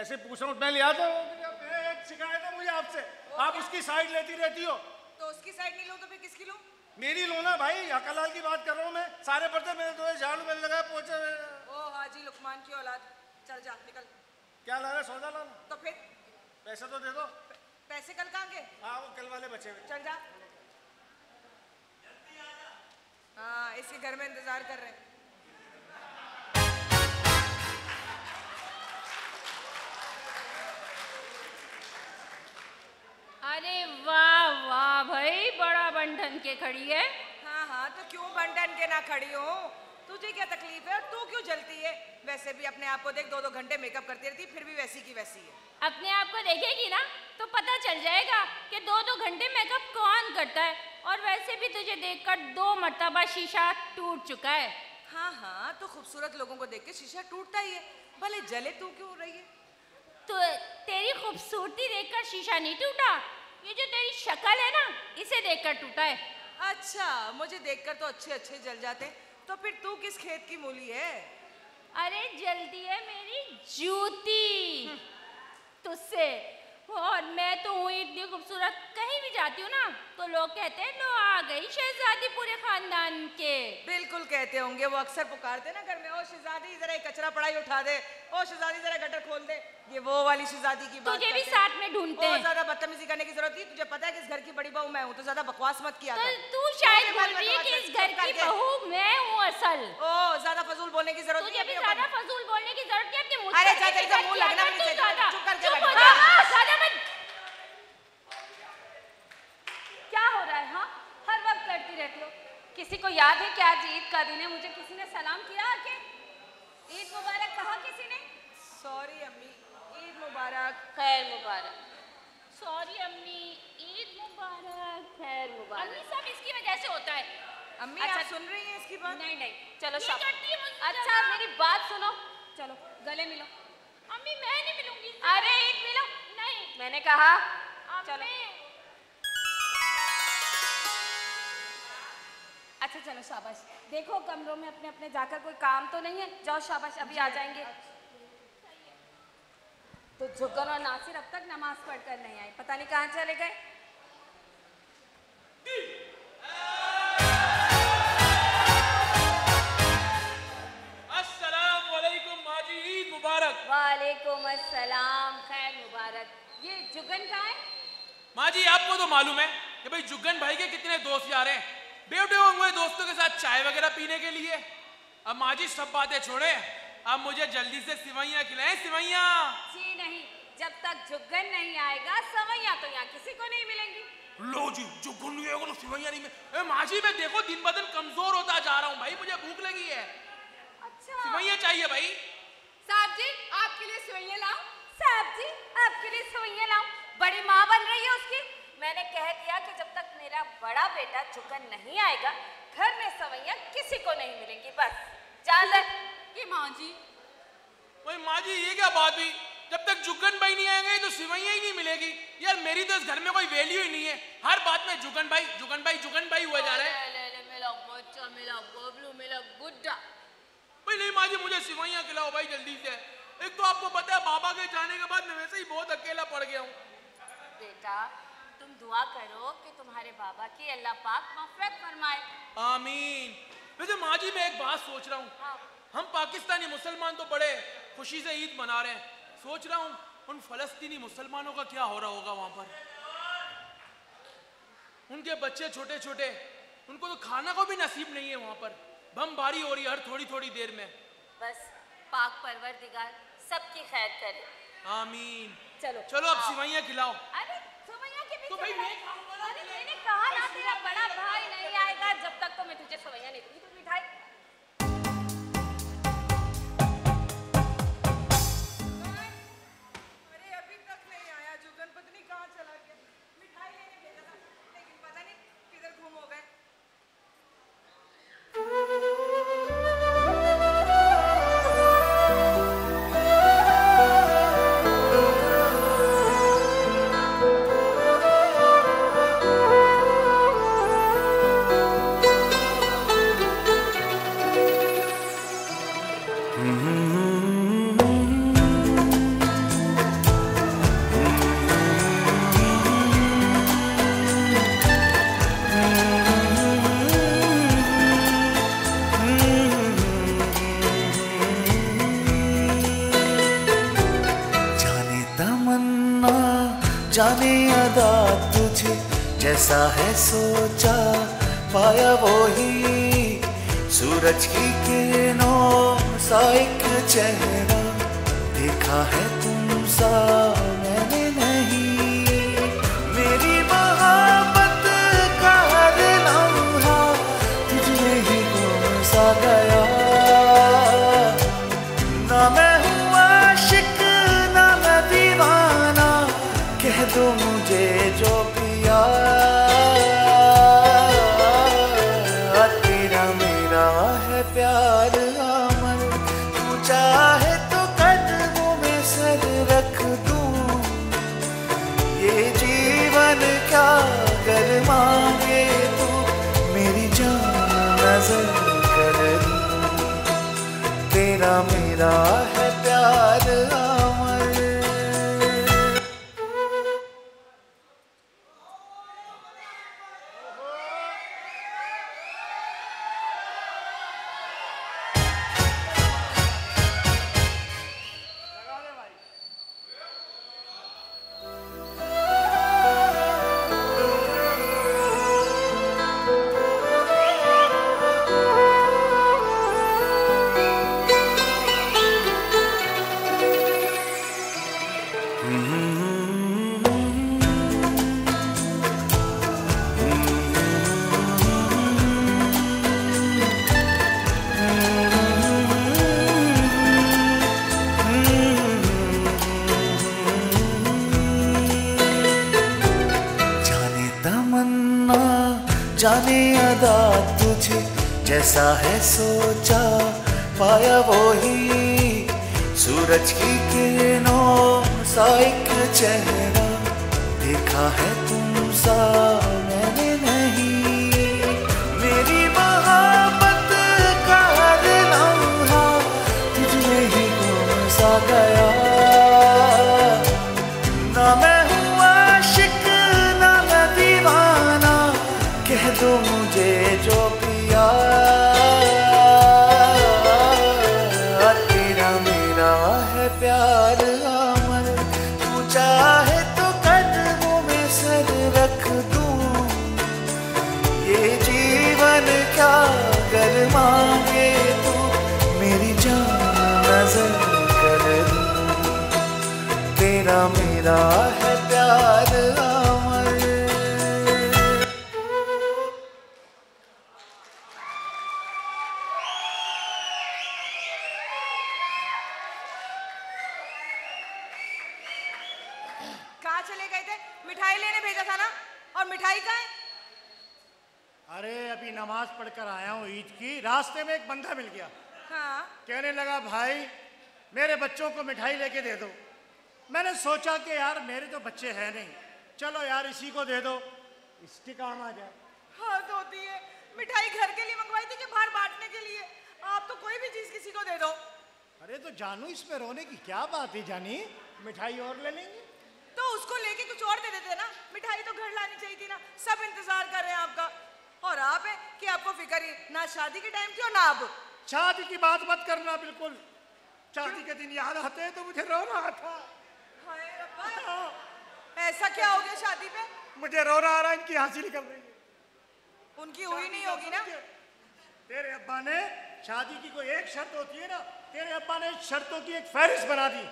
ऐसे पूछ रहा हूँ, मैं ले आता हूँ। एक शिकायत है मुझे आपसे, आप उसकी साइड लेती रहती हो। तो उसकी साइड नहीं लो तो फिर किसकी लो? मेरी लो ना भाई, हकालाल की बात कर रहा हूँ मैं। सारे पर्दे मेरे तो झाड़ू मैंने लगाया, पोछे। ओ हाजी लुकमान की औलाद, चल जा निकल। क्या ला रहा है, सौदा ला? तो फिर पैसे तो दे दो। पैसे कल कहाँ के? हाँ वो कल वाले बचे हुए। चल जा। हाँ इसके घर में इंतजार कर रहे हैं। अरे वाह वाह भाई, बड़ा बंधन के खड़ी है। हाँ हाँ तो क्यों बंधन के ना खड़ी हो? तुझे क्या तकलीफ है और तू क्यों जलती है? वैसे भी अपने आप को देख, 2-2 घंटे मेकअप करती रहती, फिर भी वैसी की वैसी है। अपने आप को देखेगी ना तो पता चल जाएगा कि 2-2 घंटे मेकअप कौन करता है। और वैसे भी तुझे देखकर 2 मर्तबा शीशा टूट चुका है। हाँ हाँ तो खूबसूरत लोगों को देख के शीशा टूटता ही है, भले जले तू क्यों रही है? तो तेरी खूबसूरती देखकर शीशा नहीं टूटा, ये जो तेरी शक्ल है ना, इसे देखकर टूटा है। अच्छा, मुझे देखकर तो अच्छे अच्छे जल जाते, तो फिर तू किस खेत की मूली है? अरे जल्दी है मेरी जूती तुझसे। और मैं तो हूँ इतनी खूबसूरत, कहीं भी जाती हूँ ना तो लोग कहते हैं लो आ गई शहजादी पूरे खानदान के। बिल्कुल कहते होंगे, वो अक्सर पुकारते ना घर में, ओ शहजादी जरा कचरा पड़ाई उठा दे, ओ शहजादी जरा गटर खोल दे। ये वो वाली शहजादी की बात तुझे भी साथ में ढूंढते हैं। ज्यादा बदतमीजी करने की जरूरत नहीं, तुझे पता है कि इस घर की बड़ी बहू मैं हूँ, तो ज्यादा बकवास मत किया कर। तू शायद बोल रही है कि इस घर की बहू मैं हूँ असल। ओ ज्यादा फजूल बोलने की जरूरत तुझे भी ज्यादा फजूल बोलने की जरूरत नहीं, अपने मुंह अरे जा तेरा मुंह लगना भी नहीं चाहिए, चुप करके बैठ जा। क्या हो रहा है? हाँ हर वक्त लड़ती रहती हो। किसी को याद है कि आज ईद का दिन है? मुझे किसी ने सलाम किया आके? ईद मुबारक कहा किसी ने? सॉरी अम्मी, ईद मुबारक। खैर मुबारक। सॉरी अम्मी, ईद मुबारक। खैर मुबारक। अम्मी सब इसकी वजह से होता है। अम्मी अच्छा, आप सुन रही हैं इसकी बात? नहीं नहीं, चलो ये करती है मुझसे अच्छा मेरी बात सुनो, चलो गले मिलो। अम्मी मैं नहीं मिलूंगी। अरे ईद मिलो। नहीं मैंने कहा चलो। अच्छा चलो शाबाश। देखो कमरों में अपने अपने जाकर, कोई काम तो नहीं है? जाओ शाबाश, अभी आ जाएंगे। तो जुगन और नासिर अब तक नमाज पढ़कर नहीं आए, पता नहीं कहाँ चले गए। अस्सलाम वालेकुम माजी, ईद मुबारक। वालेकुम अस्सलाम, खैर मुबारक। ये जुगन कहाँ है? माँ जी आपको तो मालूम है कि भाई जुगन भाई के कितने दोस्त यार हैं, बेवटे होंगे दोस्तों के साथ चाय वगैरह पीने के लिए। अब माँ जी सब बातें छोड़े, अब मुझे जल्दी से सिवैयाँ खिलाएं, सिवैयाँ। जी नहीं, जब तक जुगन नहीं आएगा सवैयाँ तो यहाँ किसी को नहीं मिलेंगी। लो जी जुगन नहीं आएगा तो सिवैयाँ नहीं मिले। माँ जी मैं देखो दिन ब दिन कमजोर होता जा रहा हूँ भाई, मुझे भूख लगी है। अच्छा सिवैयाँ चाहिए भाई। साहब जी आपके लिए सेवइयां लाऊं? साहब जी आपके लिए सेवइयां लाऊं? बड़ी माँ बन रही है उसकी। मैंने कह दिया कि जब तक मेरा बड़ा बेटा जुगन नहीं आएगा घर में सेवइयां किसी को नहीं मिलेंगी, बस जान ले। ये माँ जी, वही माँ जी ये क्या बात हुई, जब तक जुगन भाई नहीं आएंगे तो सिवैयाँ ही नहीं मिलेगी। यार मेरी तो इस घर में कोई वैल्यू ही नहीं है, हर बात में जुगन भाई जुगन भाई जुगन भाई हुआ जा रहा है। मिला बच्चा, मिला बबलू, मिला गुड्डा। भाई नहीं माँ जी मुझे सिवैयाँ खिलाओ भाई जल्दी से। एक तो आपको पता है बाबा के जाने के बाद मैं वैसे ही बहुत अकेला पड़ गया हूँ। बेटा तुम दुआ करो कि तुम्हारे बाबा की अल्लाह पाक मग़फ़िरत फरमाए। आमीन। वैसे माँ जी मैं एक बात सोच रहा हूँ, हम पाकिस्तानी मुसलमान तो बड़े खुशी से ईद मना रहे हैं, सोच रहा हूँ उन फलस्तीनी मुसलमानों का क्या हो रहा होगा वहाँ पर। उनके बच्चे छोटे छोटे, उनको तो खाना को भी नसीब नहीं है वहाँ पर, बमबारी हो रही है हर थोड़ी थोड़ी देर में। बस पाक परवरदिगार सबकी खैर करे। आमीन। चलो चलो अब सिवैयाँ खिलाओ। अरे सेवइयां के तो पीछे भाई मैं खाऊंगा ना। अरे मैंने कहा ना तेरा बड़ा भाई नहीं आएगा जब तक तो मैं तुझे सेवइयां नहीं दूंगी। तू मिठाई अरे अभी तक नहीं आया जुगन, पता नहीं कहाँ चला गया। मिठाई लेने भेजा था लेकिन पता नहीं किधर गुम हो गए। जाने अदा तुझे जैसा है सोचा, पाया वो ही सूरज की किरणों सा एक चेहरा, देखा है तुम सा मैंने नहीं। मेरी मोहब्बत का हर लम्हा तुझमें ही गुम सा गया, ना मैं हूँ आशिक ना मैं दीवाना, कह दो मुझे जो पिया। तेरा मेरा है प्यार अमर, तू चाहे तो कदमों में सर रख दूं, ये जीवन क्या कर मांगे तू, मेरी जान नजर कर दूं। तेरा मेरा है प्यार अमर। जाने अदा तुझे जैसा है सोचा, पाया वो ही सूरज की किरणों सा एक चेहरा, देखा है तुम सा मैंने नहीं। मेरी मोहब्बत का हर लम्हा तुझमें ही गुम सा गया, ना मैं हूँ आशिक ना मैं दीवाना, कह दो मुझे जो पिया। तेरा मेरा है प्यार अमर, तू चाहे तो कदमों में सर रख दूं, ये जीवन क्या कर मांगे तू, मेरी जान नजर कर दूं। तेरा मेरा है प्यार अमर। कहाँ चले गए थे? मिठाई लेने भेजा था ना, और मिठाई कहाँ है? अरे अभी नमाज पढ़कर आया हूँ ईद की, रास्ते में एक बंदा मिल गया। हाँ। कहने लगा भाई मेरे बच्चों को मिठाई लेके दे दो। मैंने सोचा कि यार मेरे तो बच्चे हैं नहीं, चलो यार इसी को दे दो, इसके काम आ जाए। हद होती है, मिठाई घर के लिए मंगवाई थी कि बाहर बांटने के लिए? आप तो कोई भी चीज किसी को दे दो। अरे तो जानू इसमें रोने की क्या बात है जानी, मिठाई और ले लेंगे। तो उसको लेके कुछ और दे देते ना, मिठाई तो घर लानी चाहिए थी ना, सब इंतजार कर रहे हैं आपका। और आप है कि आपको फिक्र ही ना शादी के टाइम की और ना अब। शादी की बात मत करना बिल्कुल, शादी के दिन याद आते हैं तो मुझे रोना आता। हाय रब्बा, ऐसा क्या हो गया शादी पे? मुझे रोना आ रहा है, इनकी हंसी निकल रही है। उनकी हुई नहीं होगी ना? तेरे अब्बा ने शादी की कोई एक शर्त होती है ना, तेरे अब्बा ने शर्तों की एक फहरिस्त बना दी।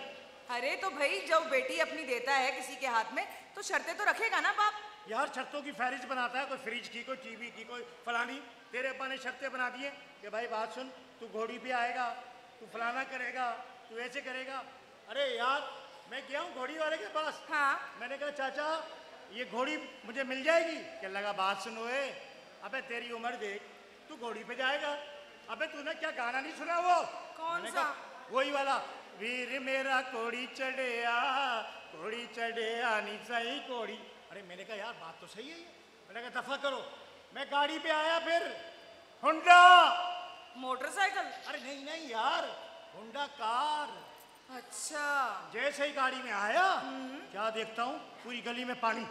अरे तो भाई जब बेटी अपनी देता है किसी के हाथ में तो शर्तें तो रखेगा ना बाप। यार शर्तों की फहरिस्त बनाता है, कोई फ्रिज की, कोई टीवी की, कोई फलानी। तेरे अब्बा ने शर्तें बना दी है कि भाई बात सुन, तू घोड़ी पे आएगा, तू फलाना करेगा, तू ऐसे करेगा। अरे यार मैं गया हूँ घोड़ी वाले के पास। हाँ। मैंने कहा चाचा ये घोड़ी मुझे मिल जाएगी? क्या लगा बात सुनो है, अबे तेरी उम्र देख, तू घोड़ी पे जाएगा। अबे तूने क्या गाना नहीं सुना वो? कौन सा? वही वाला, वीर मेरा घोड़ी चढ़िया, घोड़ी चढ़िया नी सही घोड़ी। अरे मैंने कहा यार बात तो सही है ये। मैंने कहा दफा करो। मैं गाड़ी पे आया, फिर हुंडा मोटरसाइकिल? अरे नहीं नहीं यार, हुंडा कार। अच्छा। जैसे ही गाड़ी में आया क्या देखता हूँ, पूरी गली में पानी।